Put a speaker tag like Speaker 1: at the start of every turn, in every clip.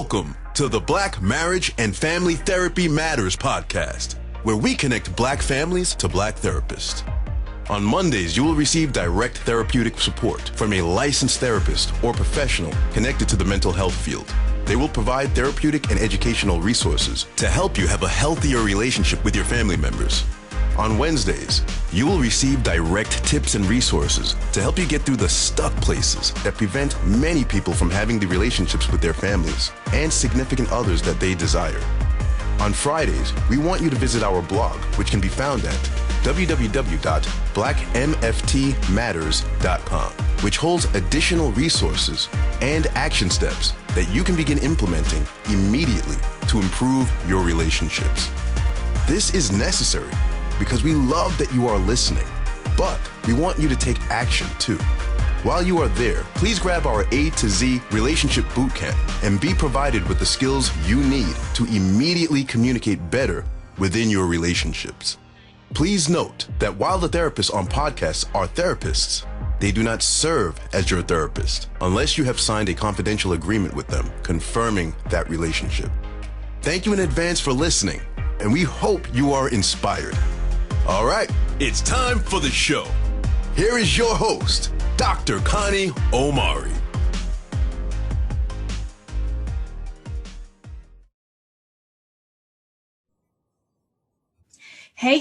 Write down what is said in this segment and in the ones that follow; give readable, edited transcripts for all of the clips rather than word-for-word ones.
Speaker 1: Welcome to the Black Marriage and Family Therapy Matters podcast, where we connect Black families to Black therapists. On Mondays, you will receive direct therapeutic support from a licensed therapist or professional connected to the mental health field. They will provide therapeutic and educational resources to help you have a healthier relationship with your family members. On Wednesdays, you will receive direct tips and resources to help you get through the stuck places that prevent many people from having the relationships with their families and significant others that they desire. On Fridays, we want you to visit our blog, which can be found at www.blackmftmatters.com, which holds additional resources and action steps that you can begin implementing immediately to improve your relationships. This is necessary because we love that you are listening, but we want you to take action too. While you are there, please grab our A to Z Relationship Bootcamp and be provided with the skills you need to immediately communicate better within your relationships. Please note that while the therapists on podcasts are therapists, they do not serve as your therapist unless you have signed a confidential agreement with them confirming that relationship. Thank you in advance for listening, and we hope you are inspired. All right, it's time for the show. Here is your host, Dr. Connie Omari.
Speaker 2: Hey,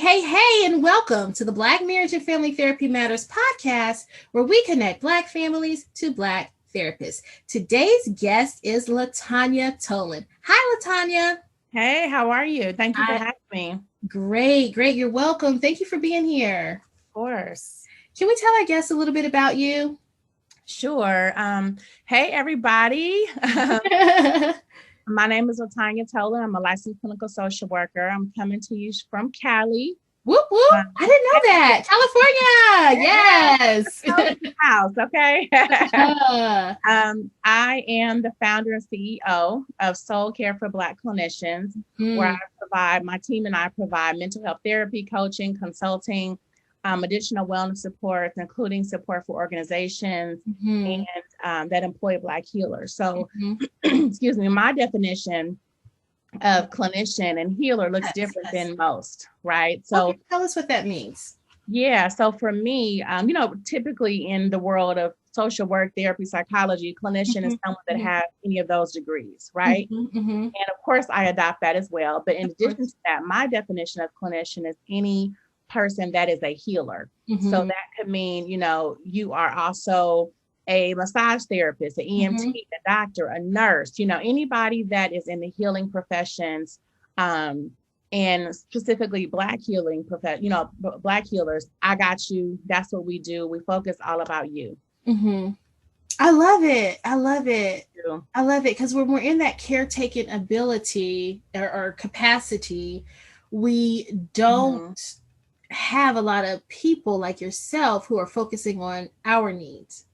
Speaker 2: and welcome to the Black Marriage and Family Therapy Matters podcast, where we connect Black families to Black therapists. Today's guest is LaTanya Tolan. Hi, LaTanya.
Speaker 3: Hey, how are you? Thank you for having me.
Speaker 2: Great. You're welcome. Thank you for being here.
Speaker 3: Of course.
Speaker 2: Can we tell our guests a little bit about you?
Speaker 3: Sure. Hey, everybody. My name is LaTanya Tolan. I'm a licensed clinical social worker. I'm coming to you from Cali.
Speaker 2: Whoop, whoop. I didn't know that. California. Yes.
Speaker 3: House, okay. I am the founder and CEO of Soul Care for Black Clinicians, where my team and I provide mental health therapy, coaching, consulting, additional wellness support, including support for organizations and that employ Black healers. So, excuse me, my definition of clinician and healer looks different than most, right? So
Speaker 2: tell us what that means.
Speaker 3: Yeah. So for me, typically in the world of social work, therapy, psychology, clinician is someone that has any of those degrees, right? And of course, I adopt that as well. But in addition to that, my definition of clinician is any person that is a healer. So that could mean, you are also a massage therapist, an EMT, a doctor, a nurse, anybody that is in the healing professions, and specifically Black healing Black healers. I got you. That's what we do. We focus all about you.
Speaker 2: I love it because when we're in that caretaking ability or capacity, we don't have a lot of people like yourself who are focusing on our needs.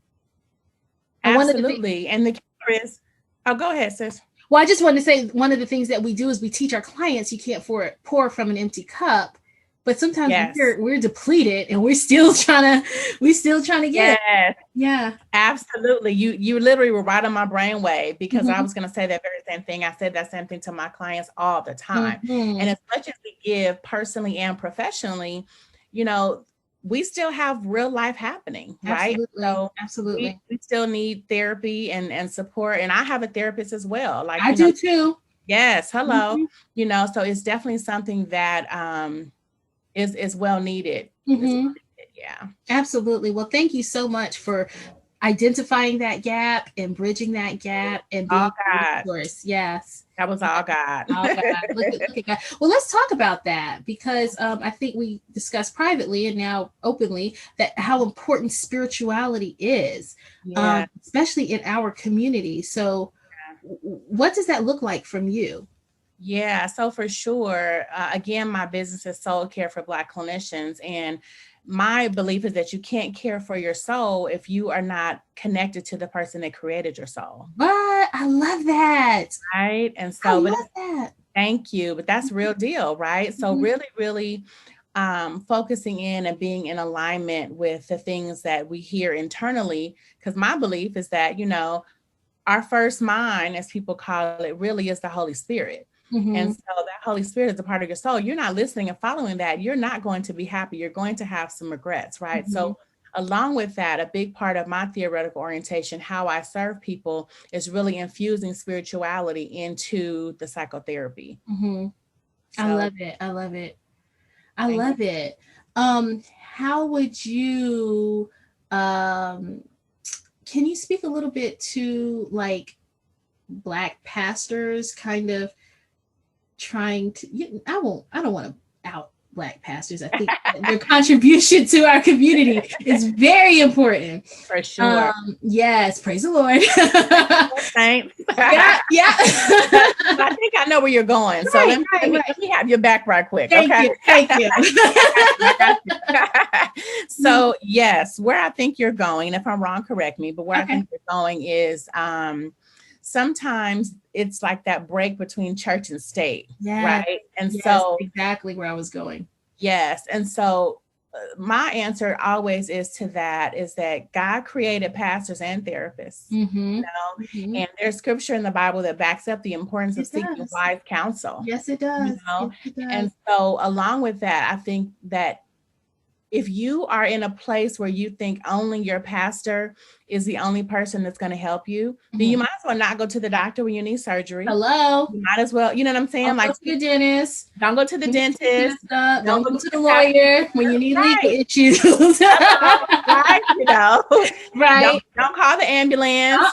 Speaker 3: Absolutely. And the key is, go ahead, sis.
Speaker 2: Well, I just wanted to say one of the things that we do is we teach our clients you can't pour from an empty cup, but sometimes we're depleted and we're still trying to get it. Yeah,
Speaker 3: absolutely. You literally were right on my brainwave because I was going to say that very same thing. I said that same thing to my clients all the time. And as much as we give personally and professionally, we still have real life happening, right?
Speaker 2: Absolutely.
Speaker 3: We still need therapy and support. And I have a therapist as well. Like
Speaker 2: I do too.
Speaker 3: Yes. Hello. So it's definitely something that is well needed. Yeah,
Speaker 2: absolutely. Well, thank you so much for identifying that gap and bridging that gap and being a resource. Yes.
Speaker 3: That was all God.
Speaker 2: All God. Look at God. Well, let's talk about that because I think we discussed privately and now openly that how important spirituality is, especially in our community. So what does that look like from you?
Speaker 3: Yeah, so for sure. Again, my business is Soul Care for Black Clinicians. And my belief is that you can't care for your soul if you are not connected to the person that created your soul.
Speaker 2: But I love that.
Speaker 3: Right. And so
Speaker 2: I love that.
Speaker 3: Thank you. But that's real deal, right? So really, focusing in and being in alignment with the things that we hear internally, because my belief is that, our first mind, as people call it, really is the Holy Spirit. And so that Holy Spirit is a part of your soul. You're not listening and following that, you're not going to be happy. You're going to have some regrets, right? So along with that, a big part of my theoretical orientation, how I serve people, is really infusing spirituality into the psychotherapy.
Speaker 2: So, I love it. I love it. I love it. How would you, can you speak a little bit to like Black pastors kind of trying to, I don't want to out Black pastors. I think their contribution to our community is very important.
Speaker 3: For sure.
Speaker 2: Yes, praise the Lord.
Speaker 3: Thanks.
Speaker 2: Yeah.
Speaker 3: I think I know where you're going. So let me have your back right quick.
Speaker 2: Thank you.
Speaker 3: So yes, where I think you're going, if I'm wrong, correct me, but where I think you're going is sometimes it's like that break between church and state, right? And so
Speaker 2: exactly where I was going.
Speaker 3: Yes. And so my answer always is that God created pastors and therapists, you know, and there's scripture in the Bible that backs up the importance of seeking wise counsel.
Speaker 2: Yes, it does.
Speaker 3: You know?
Speaker 2: Yes, it does.
Speaker 3: And so along with that, I think that if you are in a place where you think only your pastor is the only person that's going to help you, then you might as well not go to the doctor when you need surgery.
Speaker 2: Hello.
Speaker 3: You might as well, you know what I'm saying?
Speaker 2: Don't go to the dentist.
Speaker 3: Don't go to the dentist.
Speaker 2: Don't go to the lawyer when you need legal issues.
Speaker 3: Right? You know,
Speaker 2: right.
Speaker 3: Don't call the ambulance.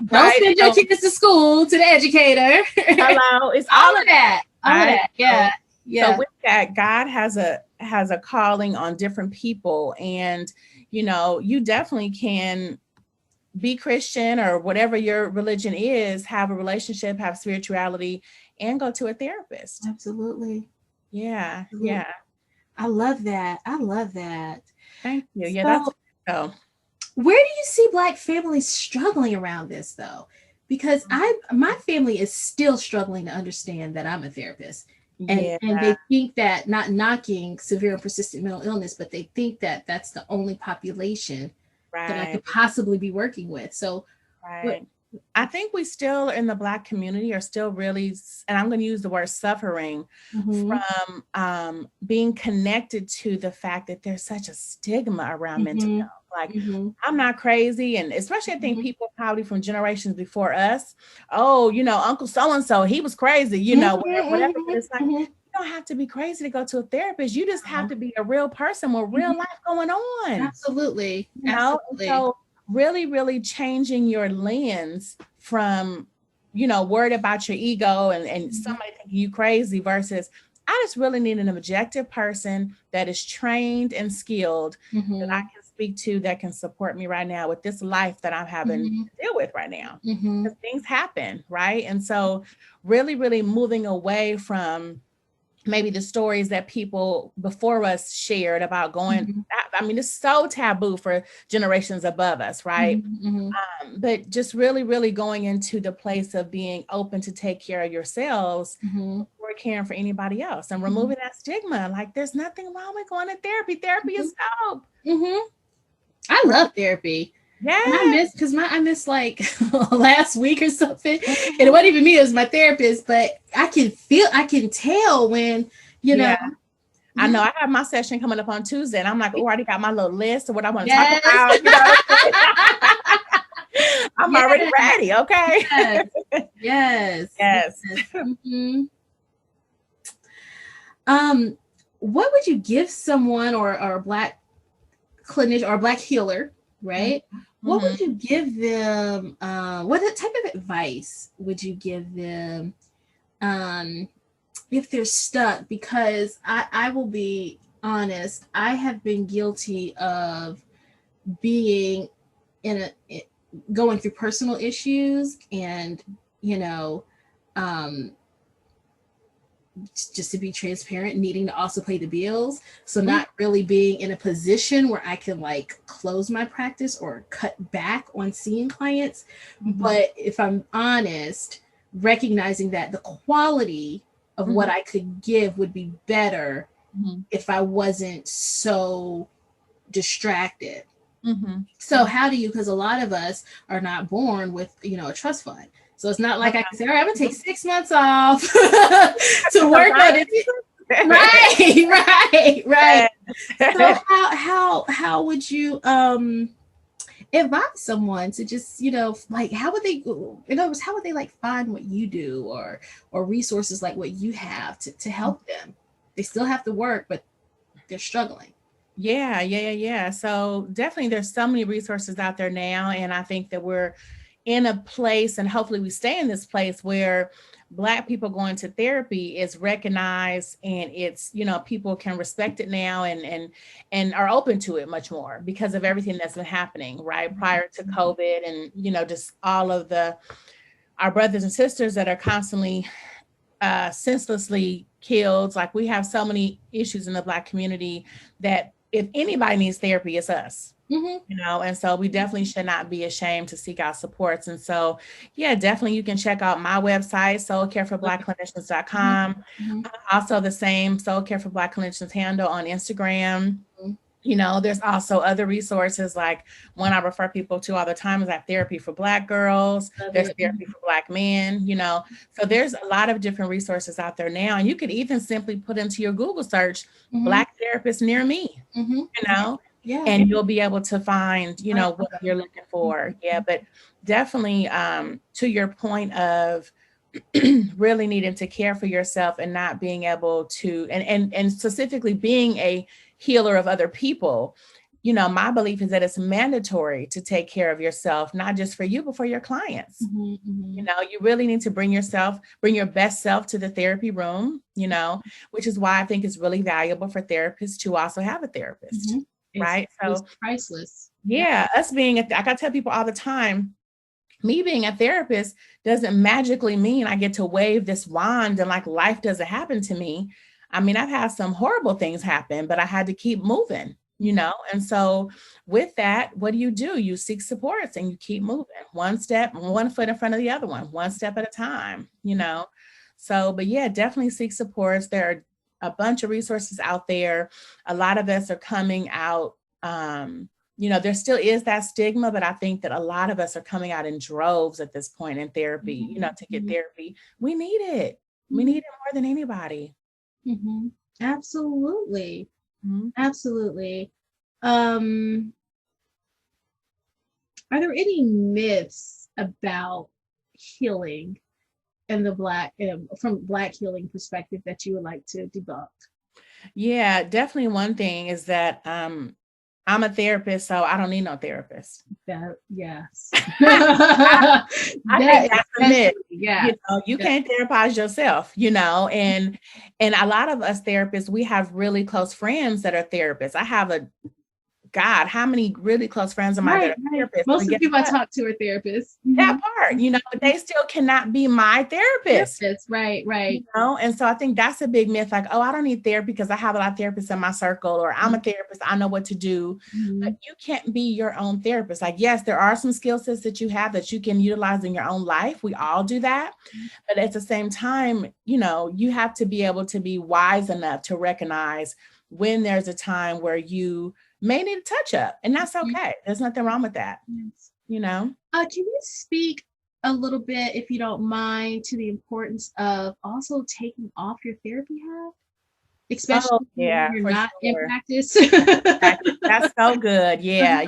Speaker 2: Don't send your kids to school to the educator.
Speaker 3: Hello. It's
Speaker 2: all of that. All of that. Yeah. Yeah.
Speaker 3: So with that, God has a calling on different people, and you know, you definitely can be Christian or whatever your religion is, have a relationship, have spirituality, and go to a therapist.
Speaker 2: Absolutely.
Speaker 3: Yeah.
Speaker 2: Absolutely. Yeah. I love that.
Speaker 3: Thank you. Yeah.
Speaker 2: So where do you see Black families struggling around this though? Because my family is still struggling to understand that I'm a therapist. And they think that, not knocking severe and persistent mental illness, but they think that that's the only population that I could possibly be working with. So
Speaker 3: I think we still in the Black community are still really, and I'm going to use the word suffering, from being connected to the fact that there's such a stigma around mental health. Like, I'm not crazy. And especially I think people probably from generations before us, oh, you know, Uncle so-and-so, he was crazy, you know, whatever. But it's like, you don't have to be crazy to go to a therapist. You just have to be a real person with real life going on.
Speaker 2: Absolutely.
Speaker 3: You know? So really, really changing your lens from, you know, worried about your ego and somebody thinking you crazy versus I just really need an objective person that is trained and skilled that I can speak to, that can support me right now with this life that I'm having to deal with right now. Because things happen, right? And so really, really moving away from maybe the stories that people before us shared about going, I mean, it's so taboo for generations above us, right? But just really, really going into the place of being open to take care of yourselves before caring for anybody else and removing that stigma. Like, there's nothing wrong with going to therapy. Therapy is dope.
Speaker 2: I love therapy. Yeah, I missed like last week or something, and it wasn't even me; it was my therapist. But I can tell when, you know.
Speaker 3: I know I have my session coming up on Tuesday, and I'm like, oh, I already got my little list of what I want to talk about. You know? I'm already ready. Okay.
Speaker 2: Yes. What would you give someone or a Black clinician or a Black healer, right? What would you give them? What type of advice would you give them if they're stuck? Because I will be honest, I have been guilty of being going through personal issues and, you know, just to be transparent, needing to also pay the bills. So not really being in a position where I can like close my practice or cut back on seeing clients. But if I'm honest, recognizing that the quality of what I could give would be better if I wasn't so distracted. So how do you, because a lot of us are not born with, a trust fund. So it's not like I can say, all right, I'm gonna take 6 months off to work on it. Right. So how would you advise someone to just, like, how would they, in other words, how would they like find what you do, or resources like what you have to help them? They still have to work, but they're struggling.
Speaker 3: Yeah. So definitely there's so many resources out there now. And I think that we're in a place, and hopefully we stay in this place, where Black people going to therapy is recognized, and it's, people can respect it now, and are open to it much more because of everything that's been happening, right? Prior to COVID, and, just all of our brothers and sisters that are constantly senselessly killed. Like, we have so many issues in the Black community that if anybody needs therapy, it's us. And so we definitely should not be ashamed to seek out supports. And so, yeah, definitely you can check out my website, soulcareforblackclinicians.com. Also the same Soul Care for Black Clinicians handle on Instagram. There's also other resources, like one I refer people to all the time is like Therapy for Black Girls. There's Therapy for Black Men, so there's a lot of different resources out there now. And you could even simply put into your Google search, Black therapist near me, and you'll be able to find, what you're looking for. Yeah, but definitely to your point of really needing to care for yourself and not being able to, and specifically being a healer of other people, my belief is that it's mandatory to take care of yourself, not just for you, but for your clients. You really need to bring your best self to the therapy room, which is why I think it's really valuable for therapists to also have a therapist. Right.
Speaker 2: It's priceless.
Speaker 3: Yeah. Us being, I gotta tell people all the time, me being a therapist doesn't magically mean I get to wave this wand and like life doesn't happen to me. I mean, I've had some horrible things happen, but I had to keep moving, and so with that, what do? You seek supports and you keep moving one foot in front of the other one step at a time, so, but yeah, definitely seek supports. There are a bunch of resources out there. A lot of us are coming out, there still is that stigma, but I think that a lot of us are coming out in droves at this point in therapy, to get therapy. We need it. We need it more than anybody.
Speaker 2: Absolutely. Absolutely. Are there any myths about healing and from Black healing perspective that you would like to debunk?
Speaker 3: Yeah, definitely. One thing is that I'm a therapist, so I don't need no therapist.
Speaker 2: Yes.
Speaker 3: I think that's a myth. Yeah. You can't therapize yourself, and a lot of us therapists, we have really close friends that are therapists. I have God, how many really close friends of mine that are therapists?
Speaker 2: Most of the people I talk to are therapists.
Speaker 3: That part, but they still cannot be my therapist.
Speaker 2: Right.
Speaker 3: And so I think that's a big myth, like, oh, I don't need therapy because I have a lot of therapists in my circle, or I'm a therapist, I know what to do. But you can't be your own therapist. Like, yes, there are some skill sets that you have that you can utilize in your own life. We all do that. But at the same time, you have to be able to be wise enough to recognize when there's a time where you may need a touch up, and that's okay. There's nothing wrong with that. Can
Speaker 2: you speak a little bit, if you don't mind, to the importance of also taking off your therapy hat, especially when you're not in practice?
Speaker 3: That's so good. Yeah.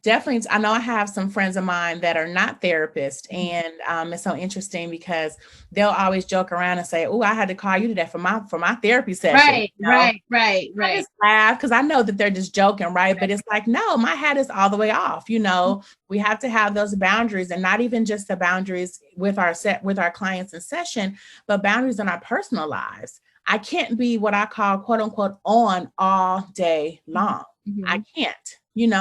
Speaker 3: Definitely. I know I have some friends of mine that are not therapists, and it's so interesting because they'll always joke around and say, "Oh, I had to call you today for my therapy session."
Speaker 2: Right.
Speaker 3: I just laugh because I know that they're just joking, right? But it's like, no, my hat is all the way off. We have to have those boundaries, and not even just the boundaries with our clients in session, but boundaries in our personal lives. I can't be what I call, quote unquote, on all day long. I can't,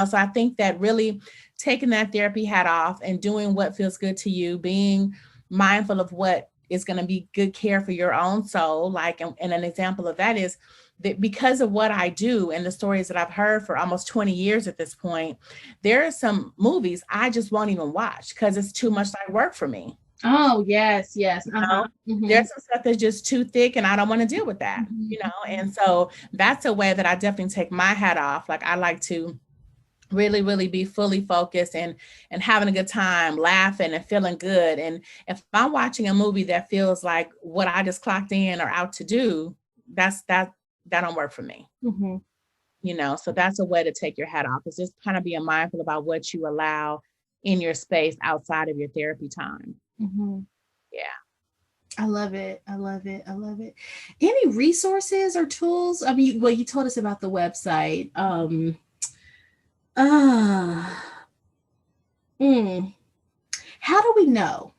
Speaker 3: so I think that really taking that therapy hat off and doing what feels good to you, being mindful of what is going to be good care for your own soul. Like, and an example of that is that because of what I do and the stories that I've heard for almost 20 years at this point, there are some movies I just won't even watch because it's too much like work for me.
Speaker 2: Oh, yes.
Speaker 3: There's some stuff that's just too thick and I don't want to deal with that, and so that's a way that I definitely take my hat off. Like, I like to really, really be fully focused and having a good time, laughing and feeling good. And if I'm watching a movie that feels like what I just clocked in or out to do, that don't work for me.
Speaker 2: Mm-hmm.
Speaker 3: You know, so that's a way to take your hat off, is just kind of being mindful about what you allow in your space outside of your therapy time.
Speaker 2: Mm-hmm.
Speaker 3: Yeah.
Speaker 2: I love it. I love it. I love it. Any resources or tools? I mean, well, you told us about the website. How do we know?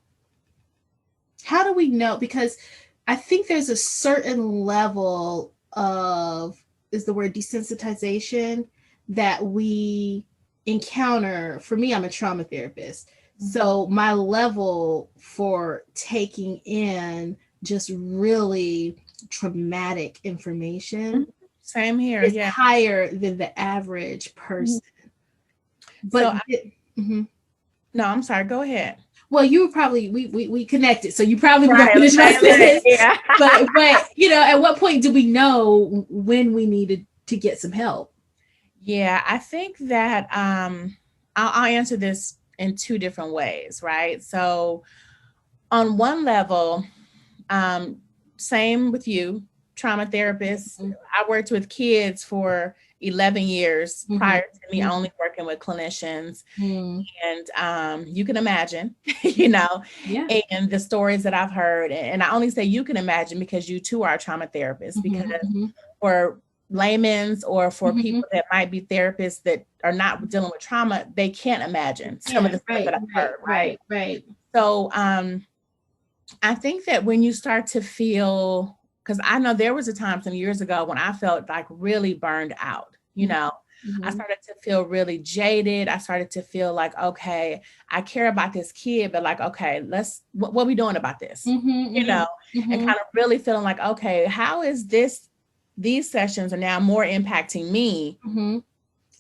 Speaker 2: How do we know? Because I think there's a certain level of, is the word desensitization, that we encounter. For me, I'm a trauma therapist. So my level for taking in just really traumatic information,
Speaker 3: same here,
Speaker 2: is higher than the average person. But
Speaker 3: no, I'm sorry, go ahead.
Speaker 2: Well, you were probably, we connected, so you probably were gonna finish my sentence. Yeah. but you know, at what point do we know when we needed to get some help?
Speaker 3: Yeah, I think that I'll answer this in two different ways, right? So on one level, same with you, trauma therapist. I worked with kids for 11 years prior to me only working with clinicians. And you can imagine, you know, and the stories that I've heard. And I only say you can imagine because you too are a trauma therapist, because for laymen's or for people that might be therapists that are not dealing with trauma, they can't imagine some of the stuff that I've heard. Right. So I think that when you start to feel, because I know there was a time some years ago when I felt like really burned out, you know, I started to feel really jaded. I started to feel like, okay, I care about this kid, but like, okay, what are we doing about this? You know, and kind of really feeling like, okay, how is these sessions are now more impacting me.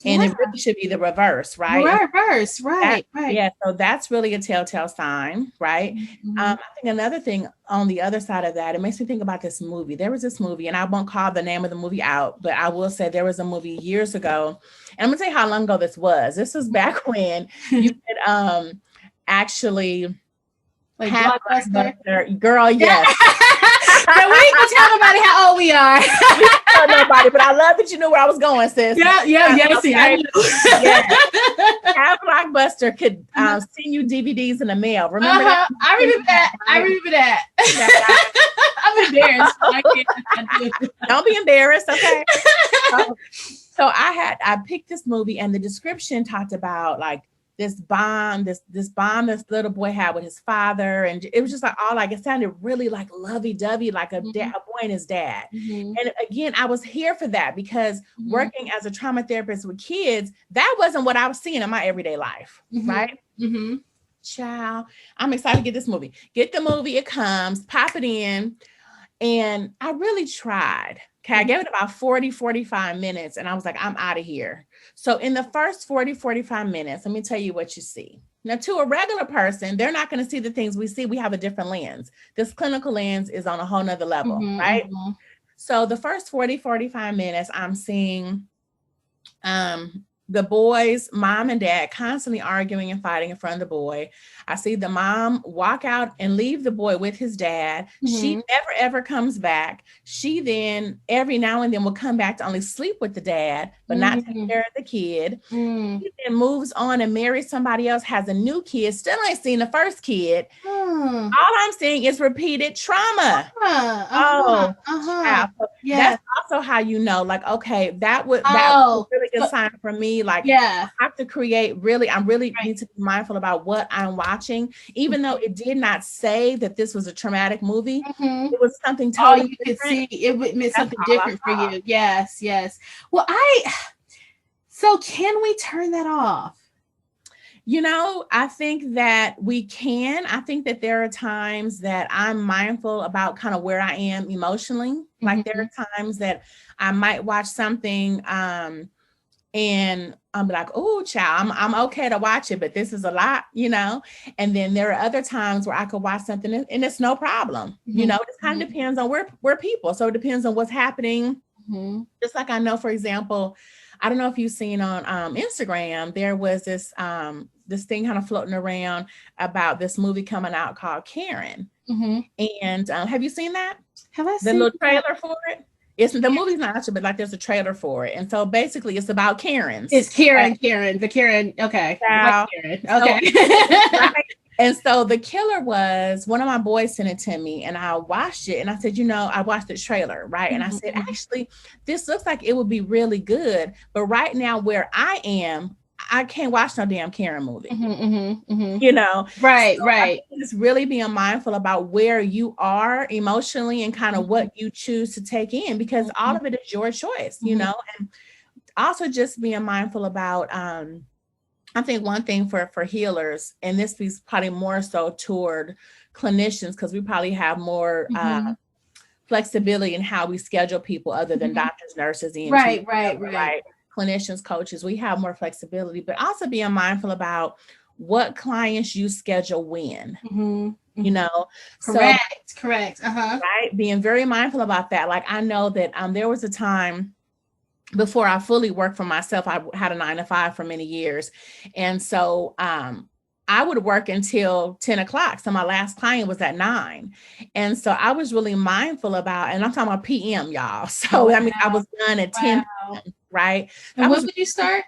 Speaker 3: And it really should be the reverse, right?
Speaker 2: Right.
Speaker 3: Yeah, so that's really a telltale sign, right? I think another thing on the other side of that, it makes me think about this movie. There was this movie, and I won't call the name of the movie out, but I will say there was a movie years ago, and I'm gonna tell you how long ago this was. This was back when you could actually
Speaker 2: like Blockbuster.
Speaker 3: Girl, yes.
Speaker 2: So we ain't gonna tell nobody how old we are.
Speaker 3: We don't tell nobody, but I love that you knew where I was going, sis. How Blockbuster could send you DVDs in the mail. Remember that?
Speaker 2: I remember that. I'm embarrassed.
Speaker 3: Don't be embarrassed, okay? So I picked this movie, and the description talked about like this bond this little boy had with his father, and it was just like it sounded really like lovey-dovey, like a boy and his dad. And again, I was here for that because working as a trauma therapist with kids, that wasn't what I was seeing in my everyday life, right? Child, I'm excited to get this movie. Get the movie, it comes, pop it in, and I really tried. Okay, I gave it about 45 minutes, and I was like, I'm out of here. So in the first 45 minutes, let me tell you what you see. Now, to a regular person, they're not going to see the things we see. We have a different lens. This clinical lens is on a whole nother level, right? So the first 45 minutes, I'm seeing the boys, mom and dad, constantly arguing and fighting in front of the boy. I see the mom walk out and leave the boy with his dad. She never, ever comes back. She then every now and then will come back to only sleep with the dad, but not take care of the kid. She then moves on and marries somebody else, has a new kid, still ain't seen the first kid. All I'm seeing is repeated trauma. That's also how you know, like, okay, that was a really good sign for me. Like, I have to create I really need to be mindful about what I'm watching, even though it did not say that this was a traumatic movie. It was something totally
Speaker 2: you could see it meant something different for you. Yes. Well, so can we turn that off?
Speaker 3: You know, I think that we can. I think that there are times that I'm mindful about kind of where I am emotionally. Like there are times that I might watch something and I'm like, oh, child, I'm okay to watch it, but this is a lot, you know? And then there are other times where I could watch something and it's no problem. You know, it kind of depends on where people. So it depends on what's happening. Just like I know, for example, I don't know if you've seen on Instagram, there was this thing kind of floating around about this movie coming out called Karen. And have you seen that?
Speaker 2: Have I
Speaker 3: the
Speaker 2: seen
Speaker 3: little trailer for it? It's the movie's not actually, but like there's a trailer for it. And so basically it's about Karens.
Speaker 2: It's Karen, the Karen. Okay.
Speaker 3: Now,
Speaker 2: Karen. Okay.
Speaker 3: So, right? And so the killer was, one of my boys sent it to me and I watched it and I said, I watched the trailer, right? And I said, actually, this looks like it would be really good. But right now where I am, I can't watch no damn Karen movie.
Speaker 2: Right,
Speaker 3: so
Speaker 2: right.
Speaker 3: It's really being mindful about where you are emotionally and kind of what you choose to take in, because all of it is your choice, and also just being mindful about, I think one thing for healers, and this is probably more so toward clinicians, because we probably have more flexibility in how we schedule people other than doctors, nurses, EMTs, right. Clinicians, coaches, we have more flexibility, but also being mindful about what clients you schedule when,
Speaker 2: Correct.
Speaker 3: Right. Being very mindful about that. Like, I know that there was a time before I fully worked for myself. I had a 9-to-5 for many years. And so, I would work until 10 o'clock. So my last client was at 9. And so I was really mindful about, and I'm talking about PM, y'all. So, I mean, I was done at 10 PM, right?
Speaker 2: And when would you start?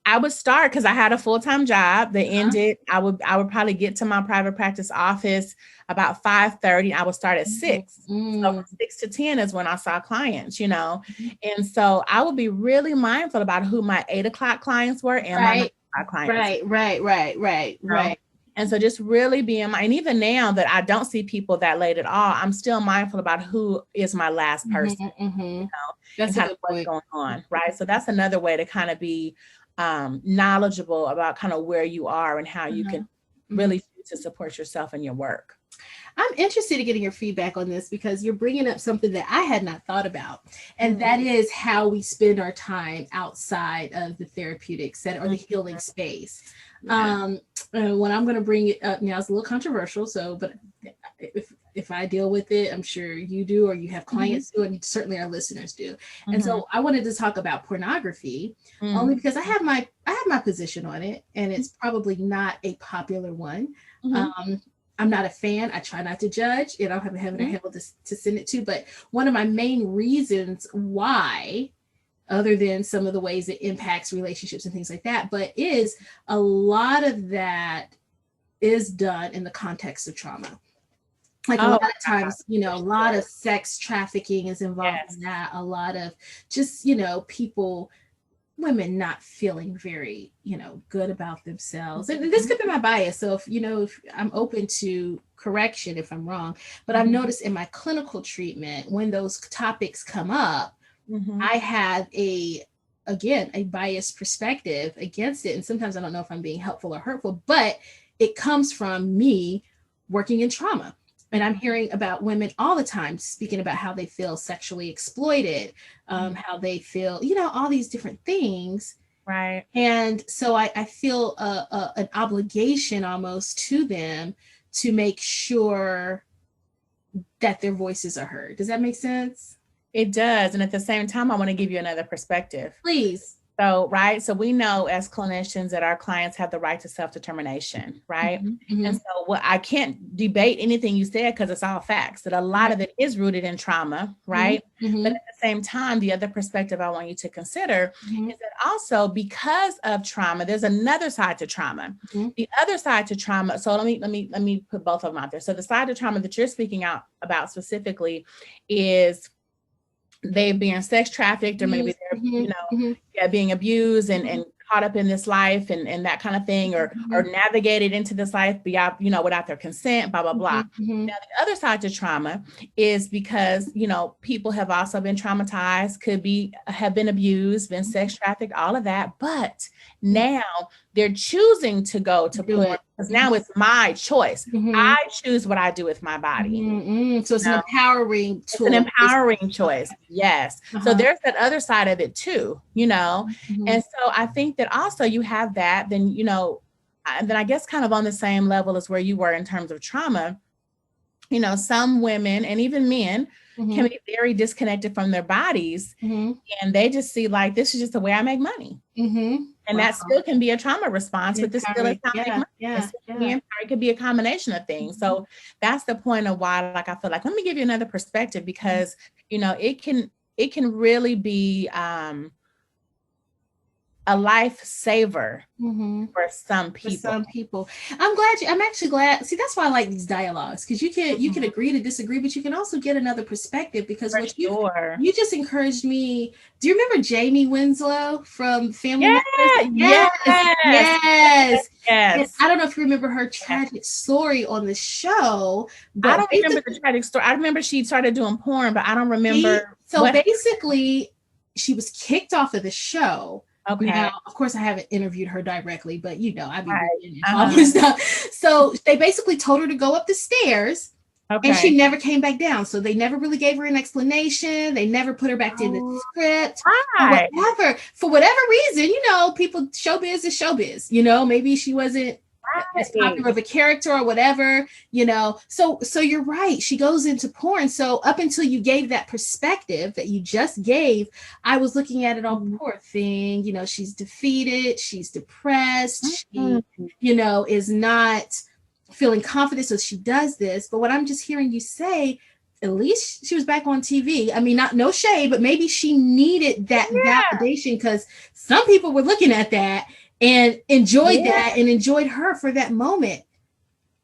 Speaker 3: I would start, because I had a full-time job that ended. I would probably get to my private practice office about 5:30. I would start at 6. So from 6 to 10 is when I saw clients, And so I would be really mindful about who my 8 o'clock clients were and my 9 o'clock clients.
Speaker 2: Right.
Speaker 3: And so just really being and even now that I don't see people that late at all, I'm still mindful about who is my last person,
Speaker 2: That's
Speaker 3: and kind of what's going on, right? So that's another way to kind of be knowledgeable about kind of where you are and how you can really to support yourself and your work.
Speaker 2: I'm interested in getting your feedback on this, because you're bringing up something that I had not thought about. And that is how we spend our time outside of the therapeutic setting or the healing space. When I'm going to bring it up now, it's a little controversial. So, but if I deal with it, I'm sure you do, or you have clients do, and certainly our listeners do. And so I wanted to talk about pornography only because I have my position on it, and it's probably not a popular one. I'm not a fan. I try not to judge. I don't have a heaven or hell to send it to. But one of my main reasons why, other than some of the ways it impacts relationships and things like that, but is a lot of that is done in the context of trauma. Like a lot of times, a lot of sex trafficking is involved in that. A lot of just, women not feeling very, good about themselves. And this could be my bias. So if I'm open to correction if I'm wrong, but I've noticed in my clinical treatment, when those topics come up, I have a biased perspective against it. And sometimes I don't know if I'm being helpful or hurtful, but it comes from me working in trauma. And I'm hearing about women all the time speaking about how they feel sexually exploited, how they feel, all these different things.
Speaker 3: Right.
Speaker 2: And so I feel an obligation almost to them to make sure that their voices are heard. Does that make sense?
Speaker 3: It does. And at the same time, I want to give you another perspective.
Speaker 2: Please.
Speaker 3: So, right. So we know as clinicians that our clients have the right to self-determination, right? And so I can't debate anything you said, because it's all facts, that a lot of it is rooted in trauma, right? But at the same time, the other perspective I want you to consider is that also because of trauma, there's another side to trauma. The other side to trauma. So let me put both of them out there. So the side of trauma that you're speaking out about specifically is they being sex trafficked, or maybe they're being abused and caught up in this life and that kind of thing, or navigated into this life without their consent, blah, blah, blah. Now, the other side to trauma is because, people have also been traumatized, have been abused, been sex trafficked, all of that. But now they're choosing to go to porn, because now it's my choice. I choose what I do with my body.
Speaker 2: So it's an empowering tool.
Speaker 3: It's an empowering choice. Yes. So there's that other side of it too, And so I think that also you have that, then, then I guess kind of on the same level as where you were in terms of trauma. you know, some women and even men can be very disconnected from their bodies, and they just see like, this is just the way I make money. And that still can be a trauma response, but this still is how I make money. It could be a combination of things. So that's the point of why, like, I feel like, let me give you another perspective, because, you know, it can really be a lifesaver for some people.
Speaker 2: I'm actually glad. See, that's why I like these dialogues, because you can agree to disagree, but you can also get another perspective, because you just encouraged me. Do you remember Jamie Winslow from Family Matters? Yes. And I don't know if you remember her tragic story on the show, but
Speaker 3: I don't remember the tragic story. I remember she started doing porn, but I don't remember.
Speaker 2: Basically, she was kicked off of the show.
Speaker 3: Okay.
Speaker 2: Now, of course, I haven't interviewed her directly, but you know, I've been stuff. So they basically told her to go up the stairs, and she never came back down. So they never really gave her an explanation. They never put her back in the script. For whatever reason, you know, people, showbiz is showbiz. You know, maybe she wasn't as popular of a character or whatever, you know. So you're right. She goes into porn. So up until you gave that perspective that you just gave, I was looking at it all, poor thing. You know, she's defeated. She's depressed. She, you know, is not feeling confident. So she does this. But what I'm just hearing you say, at least she was back on TV. I mean, no shade, but maybe she needed that validation, because some people were looking at that and enjoyed that and enjoyed her for that moment.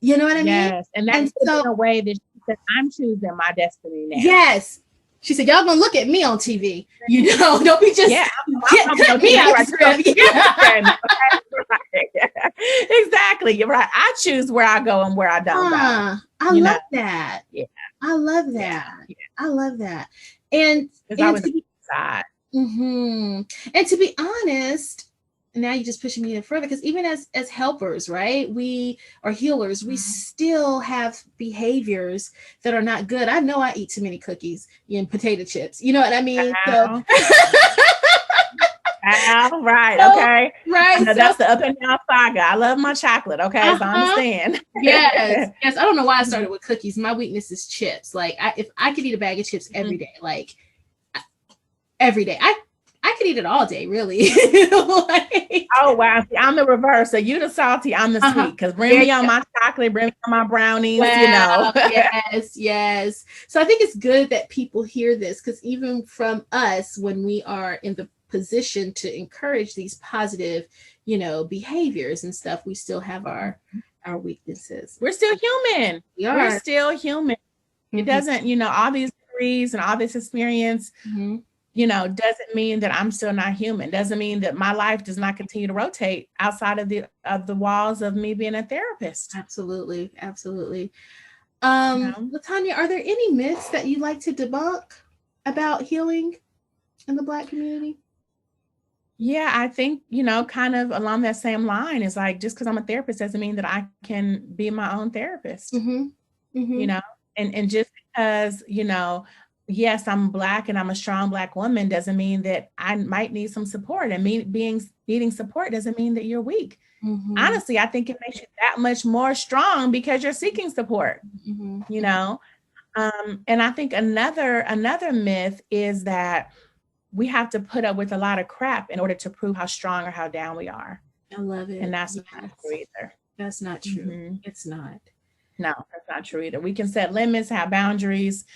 Speaker 2: You know what I mean?
Speaker 3: Yes. And that's in a way that she said, I'm choosing my destiny now.
Speaker 2: Yes. She said, y'all gonna look at me on TV. You know, don't be just get me out of script.
Speaker 3: Exactly. You're right. I choose where I go and where I don't go.
Speaker 2: I love that. Yeah. I love that. Yeah. I love that. And to be honest, now you're just pushing me even further, because even as helpers, right, we are healers, we still have behaviors that are not good. I know I eat too many cookies and potato chips, you know what I mean? So
Speaker 3: right. Okay. Right. So that's the up and down saga. I love my chocolate. Okay. So I understand.
Speaker 2: Yes. I don't know why I started with cookies. My weakness is chips. Like, if I could eat a bag of chips every day, like every day, I could eat it all day, really.
Speaker 3: Oh, wow. See, I'm the reverse. So you the salty, I'm the sweet. Because bring me on my chocolate, bring me on my brownies, you know.
Speaker 2: Yes. So I think it's good that people hear this, because even from us, when we are in the position to encourage these positive, you know, behaviors and stuff, we still have our weaknesses.
Speaker 3: We're still human. We're still human. It doesn't, you know, all these degrees and all this experience, you know, doesn't mean that I'm still not human. Doesn't mean that my life does not continue to rotate outside of the walls of me being a therapist.
Speaker 2: Absolutely. LaTanya, are there any myths that you'd like to debunk about healing in the Black community?
Speaker 3: Yeah, I think, you know, kind of along that same line is like, just because I'm a therapist doesn't mean that I can be my own therapist. You know, and just because, you know, yes, I'm Black and I'm a strong Black woman doesn't mean that I might need some support. And needing support doesn't mean that you're weak. Honestly, I think it makes you that much more strong because you're seeking support, you know? And I think another myth is that we have to put up with a lot of crap in order to prove how strong or how down we are.
Speaker 2: I love it.
Speaker 3: And that's not true either.
Speaker 2: That's not true. It's not.
Speaker 3: No, that's not true either. We can set limits, have boundaries,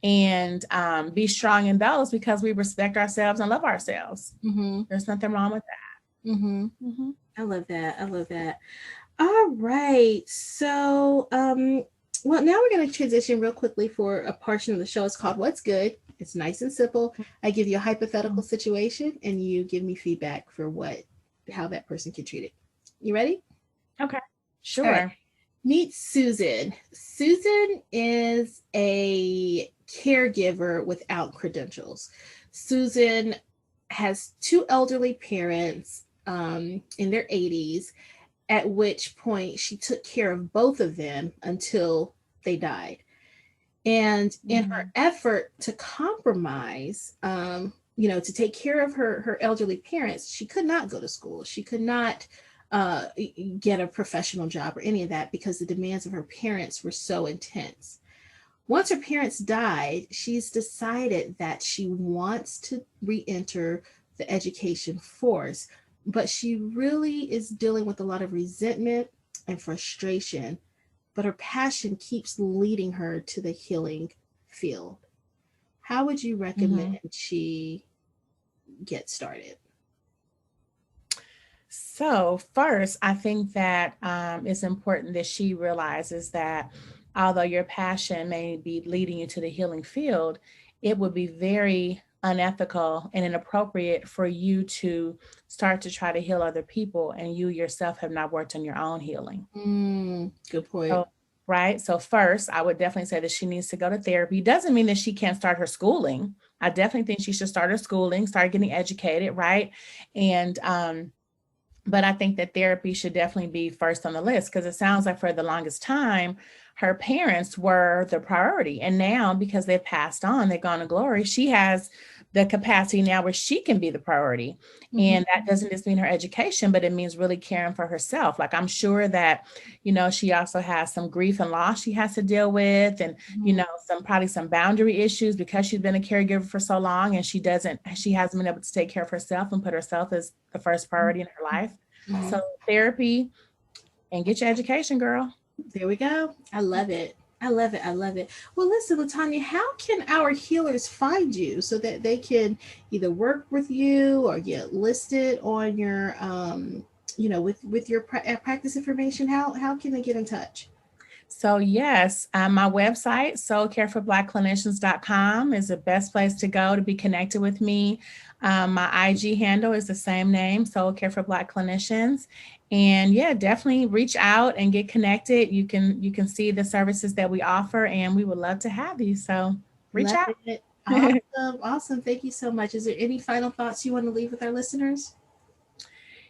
Speaker 3: and be strong in those because we respect ourselves and love ourselves. There's nothing wrong with that.
Speaker 2: I love that. All right. So, well, now we're going to transition real quickly for a portion of the show. It's called What's Good. It's nice and simple. I give you a hypothetical situation and you give me feedback for how that person can treat it. You ready?
Speaker 3: Okay. Sure.
Speaker 2: Right. Meet Susan. Susan is a caregiver without credentials. Susan has two elderly parents in their 80s, at which point she took care of both of them until they died. And in her effort to compromise, you know, to take care of her elderly parents, she could not go to school. She could not get a professional job or any of that because the demands of her parents were so intense. Once her parents died, she's decided that she wants to re-enter the education force, but she really is dealing with a lot of resentment and frustration. But her passion keeps leading her to the healing field. How would you recommend she get started?
Speaker 3: So first, I think that it's important that she realizes that although your passion may be leading you to the healing field, it would be very unethical and inappropriate for you to start to try to heal other people and you yourself have not worked on your own healing.
Speaker 2: Good point.
Speaker 3: So, right. So first, I would definitely say that she needs to go to therapy. Doesn't mean that she can't start her schooling. I definitely think she should start her schooling, start getting educated, right? And but I think that therapy should definitely be first on the list, because it sounds like for the longest time, her parents were the priority. And now, because they've passed on, they've gone to glory, she has the capacity now where she can be the priority. And that doesn't just mean her education, but it means really caring for herself. Like, I'm sure that, she also has some grief and loss she has to deal with, and, probably some boundary issues because she's been a caregiver for so long, and she hasn't been able to take care of herself and put herself as the first priority in her life. So therapy and get your education, girl.
Speaker 2: There we go. I love it. I love it. I love it. Well, listen, LaTanya, how can our healers find you so that they can either work with you or get listed on your, with your practice information? How can they get in touch?
Speaker 3: So yes, my website, soulcareforblackclinicians.com, is the best place to go to be connected with me. My IG handle is the same name, Soul Care for Black Clinicians. And yeah, definitely reach out and get connected. You can see the services that we offer, and we would love to have you. So reach out.
Speaker 2: Awesome. Thank you so much. Is there any final thoughts you want to leave with our listeners?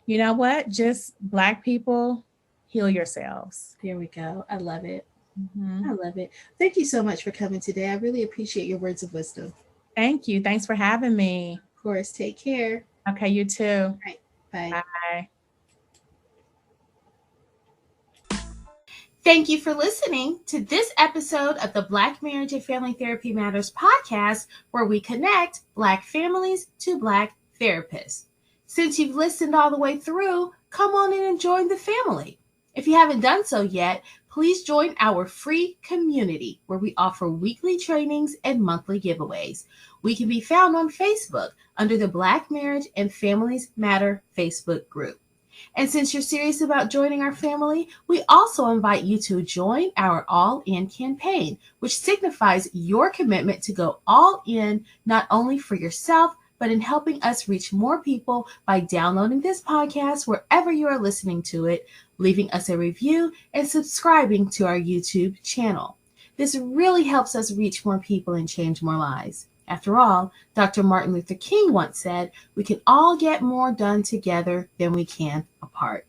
Speaker 3: You know what? Just Black people, heal yourselves.
Speaker 2: There we go. I love it. I love it. Thank you so much for coming today. I really appreciate your words of wisdom.
Speaker 3: Thank you. Thanks for having me.
Speaker 2: Of course. Take care.
Speaker 3: Okay, you too.
Speaker 2: All right. Bye.
Speaker 3: Bye.
Speaker 2: Thank you for listening to this episode of the Black Marriage and Family Therapy Matters podcast, where we connect Black families to Black therapists. Since you've listened all the way through, come on in and join the family. If you haven't done so yet, please join our free community where we offer weekly trainings and monthly giveaways. We can be found on Facebook under the Black Marriage and Families Matter Facebook group. And since you're serious about joining our family, we also invite you to join our All In campaign, which signifies your commitment to go all in, not only for yourself, but in helping us reach more people by downloading this podcast wherever you are listening to it, leaving us a review, and subscribing to our YouTube channel. This really helps us reach more people and change more lives. After all, Dr. Martin Luther King once said, we can all get more done together than we can apart.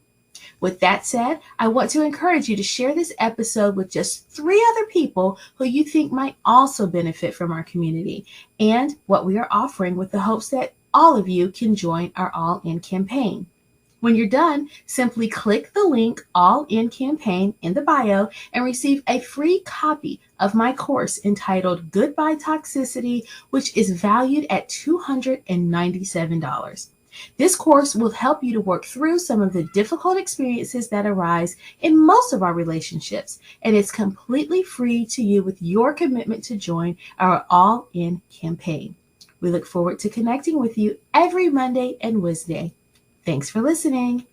Speaker 2: With that said, I want to encourage you to share this episode with just 3 other people who you think might also benefit from our community and what we are offering, with the hopes that all of you can join our All In campaign. When you're done, simply click the link All In campaign in the bio and receive a free copy of my course entitled Goodbye Toxicity, which is valued at $297. This course will help you to work through some of the difficult experiences that arise in most of our relationships, and it's completely free to you with your commitment to join our All In campaign. We look forward to connecting with you every Monday and Wednesday. Thanks for listening.